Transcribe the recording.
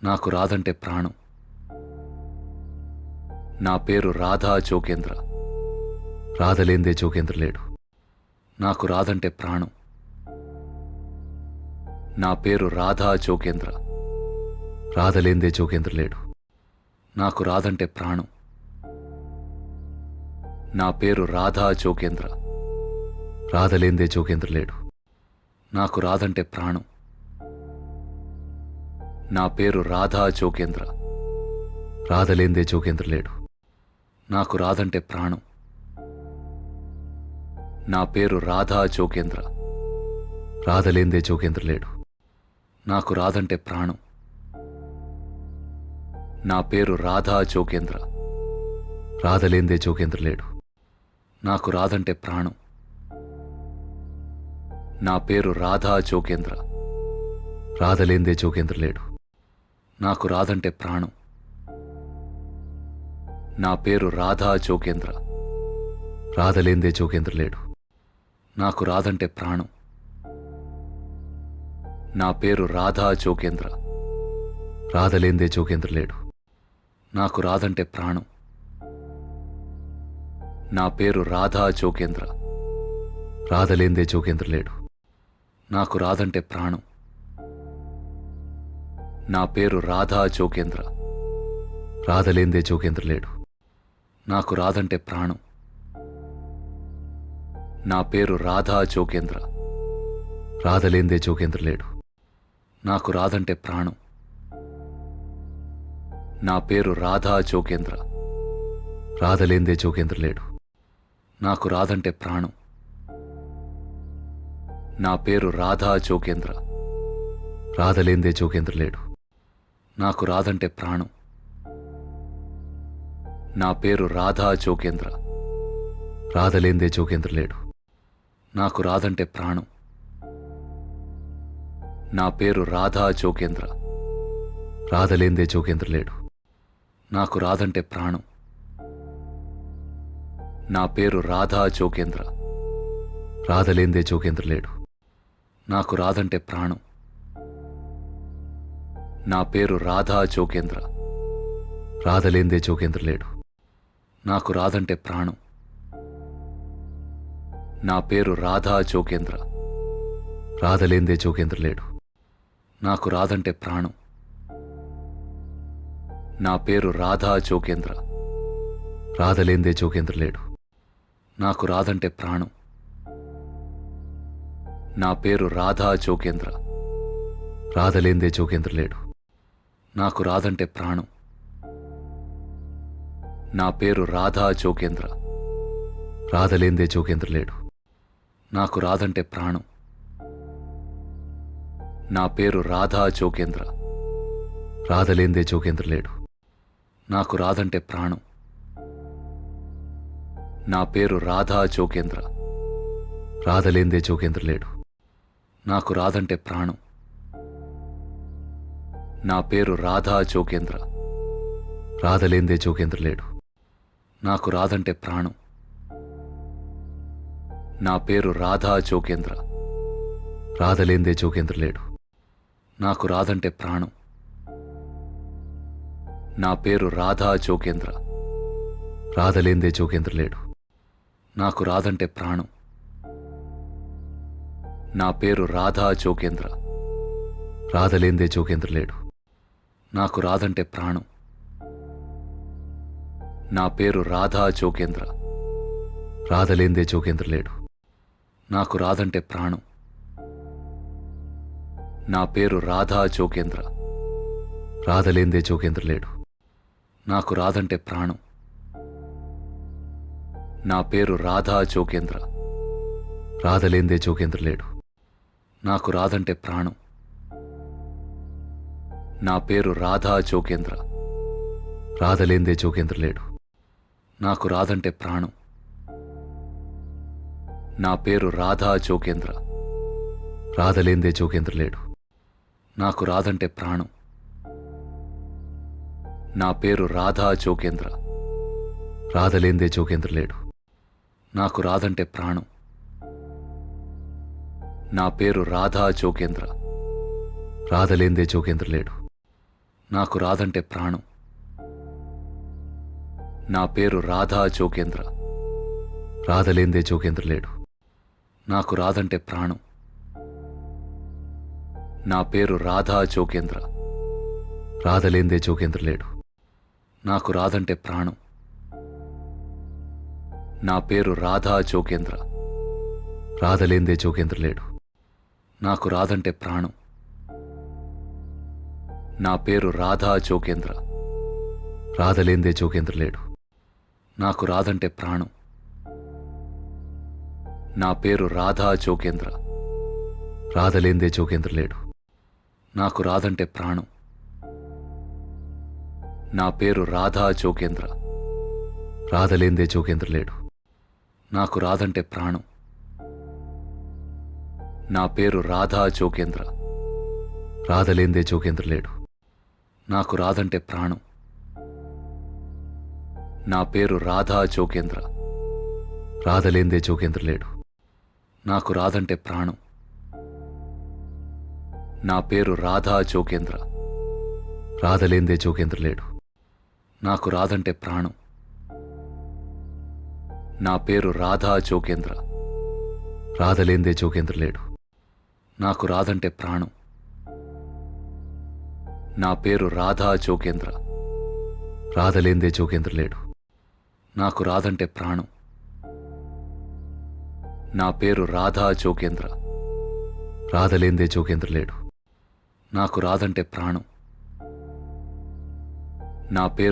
నాకు రాదంటే ప్రాణం. నా పేరు రాధా జోగేంద్ర. రాధలేందే జోగేంద్ర లేడు. నాకు రాదంటే ప్రాణం. నా పేరు రాధా జోగేంద్ర. రాధలేందే జోగేంద్ర లేడు. నాకు రాదంటే ప్రాణం. నా పేరు రాధా జోగేంద్ర. రాధలేందే జోగేంద్ర లేడు. నాకు రాదంటే ప్రాణం. నా పేరు రాధా జోగేంద్ర. రాధలేందే జోగేంద్ర లేడు. నాకు రాదంటే ప్రాణం. నా పేరు రాధా జోగేంద్ర. రాధలేందే జోగేంద్ర లేడు. నాకు రాదంటే ప్రాణం. నా పేరు రాధా జోగేంద్ర. రాధలేందే జోగేంద్ర లేడు. నాకు రాదంటే ప్రాణం. నా పేరు రాధా జోగేంద్ర. రాధలేందే జోగేంద్ర లేడు. నాకు రాదంటే ప్రాణం. నా పేరు రాధా జోగేంద్ర. రాధలేందే జోగేంద్ర లేడు. నాకు రాదంటే ప్రాణం. నా పేరు రాధా జోగేంద్ర. రాధలేందే జోగేంద్ర లేడు. నాకు రాదంటే ప్రాణం. నా పేరు రాధా జోగేంద్ర. రాధలేందే జోగేంద్ర లేడు. నాకు రాదంటే ప్రాణం. నా పేరు రాధా జోగేంద్ర. రాధలేందే జోగేంద్ర లేడు. నాకు రాదంటే ప్రాణం. నా పేరు రాధా జోగేంద్ర. రాధలేందే జోగేంద్ర లేడు. నాకు రాదంటే ప్రాణం. నా పేరు రాధా జోగేంద్ర. రాధలేందే జోగేంద్ర లేడు. నాకు రాదంటే ప్రాణం. నా పేరు రాధా జోగేంద్ర. రాధలేందే జోగేంద్ర లేడు. నాకు రాదంటే ప్రాణం. నా పేరు రాధా జోగేంద్ర. రాధలేందే జోగేంద్ర లేడు. నాకు రాదంటే ప్రాణం. నా పేరు రాధా జోగేంద్ర. రాధలేందే జోగేంద్ర లేడు. నాకు రాదంటే ప్రాణం. నా పేరు రాధా జోగేంద్ర. రాధలేందే జోగేంద్ర లేడు. నాకు రాదంటే ప్రాణం. నా పేరు రాధా జోగేంద్ర. రాధలేందే జోగేంద్ర లేడు. నాకు రాదంటే ప్రాణం. నా పేరు రాధా జోగేంద్ర. రాధలేందే జోగేంద్ర లేడు. నాకు రాదంటే ప్రాణం. నా పేరు రాధా జోగేంద్ర. రాధలేందే జోగేంద్ర లేడు. నాకు రాదంటే ప్రాణం. నా పేరు రాధా జోగేంద్ర. రాధలేందే జోగేంద్ర లేడు. నాకు రాదంటే ప్రాణం. నా పేరు రాధా జోగేంద్ర. రాధలేందే జోగేంద్ర లేడు. నాకు రాదంటే ప్రాణం. నా పేరు రాధా జోగేంద్ర. రాధలేందే జోగేంద్ర లేడు. నాకు రాదంటే ప్రాణం. నా పేరు రాధా జోగేంద్ర. రాధలేందే జోగేంద్ర లేడు. నాకు రాదంటే ప్రాణం. నా పేరు రాధా జోగేంద్ర. రాధలేందే జోగేంద్ర లేడు. నాకు రాదంటే ప్రాణం. నా పేరు రాధా జోగేంద్ర. రాధలేందే జోగేంద్ర లేడు. నాకు రాదంటే ప్రాణం. నా పేరు రాధా జోగేంద్ర. రాధలేందే జోగేంద్ర లేడు. నాకు రాదంటే ప్రాణం. నా పేరు రాధా జోగేంద్ర. రాధలేందే జోగేంద్ర లేడు. నాకు రాదంటే ప్రాణం. నా పేరు రాధా జోగేంద్ర. రాధలేందే జోగేంద్ర లేడు. నాకు రాదంటే ప్రాణం. నా పేరు రాధా జోగేంద్ర. రాధలేందే జోగేంద్ర లేడు. నాకు రాదంటే ప్రాణం. నా పేరు రాధా జోగేంద్ర. రాధలేందే జోగేంద్ర లేడు. నాకు రాదంటే ప్రాణం. నా పేరు రాధా జోగేంద్ర. రాధలేందే జోగేంద్ర లేడు. నాకు రాదంటే ప్రాణం. నా పేరు రాధా జోగేంద్ర. రాధలేందే జోగేంద్ర లేడు. నాకు రాదంటే ప్రాణం. నా పేరు రాధా జోగేంద్ర. రాధలేందే జోగేంద్ర లేడు. నాకు రాదంటే ప్రాణం. నా పేరు రాధా జోగేంద్ర. రాధలేందే జోగేంద్ర లేడు. నాకు రాదంటే ప్రాణం. నా పేరు రాధా జోగేంద్ర. రాధలేందే జోగేంద్ర లేడు. నాకు రాదంటే ప్రాణం. నా పేరు రాధా జోగేంద్ర. రాధలేందే జోగేంద్ర లేడు. నాకు రాదంటే ప్రాణం. నా పేరు రాధా జోగేంద్ర. రాధలేందే జోగేంద్ర లేడు. నాకు రాదంటే ప్రాణం. నా పేరు రాధా జోగేంద్ర. రాధలేందే జోగేంద్ర లేడు. నాకు రాదంటే ప్రాణం. నా పేరు రాధా జోగేంద్ర. రాధలేందే జోగేంద్ర లేడు. నాకు రాదంటే ప్రాణం. నా పేరు రాధా జోగేంద్ర. రాధలేందే జోగేంద్ర లేడు. నాకు రాదంటే ప్రాణం. నా పేరు రాధా జోగేంద్ర. రాధలేందే జోగేంద్ర లేడు. నాకు రాదంటే ప్రాణం. నా పేరు రాధా జోగేంద్ర. రాధలేందే జోగేంద్ర లేడు. నాకు రాదంటే ప్రాణం. నా పేరు రాధా జోగేంద్ర. రాధలేందే జోగేంద్ర లేడు. నాకు రాదంటే ప్రాణం. నా పేరు రాధా జోగేంద్ర. రాధలేందే జోగేంద్ర లేడు. నాకు రాదంటే ప్రాణం. నా పేరు రాధా జోగేంద్ర. రాధలేందే జోగేంద్ర లేడు. నాకు రాదంటే ప్రాణం. నా పేరు రాధా జోగేంద్ర. రాధలేందే జోగేంద్ర లేడు. నాకు రాదంటే ప్రాణం. నా పేరు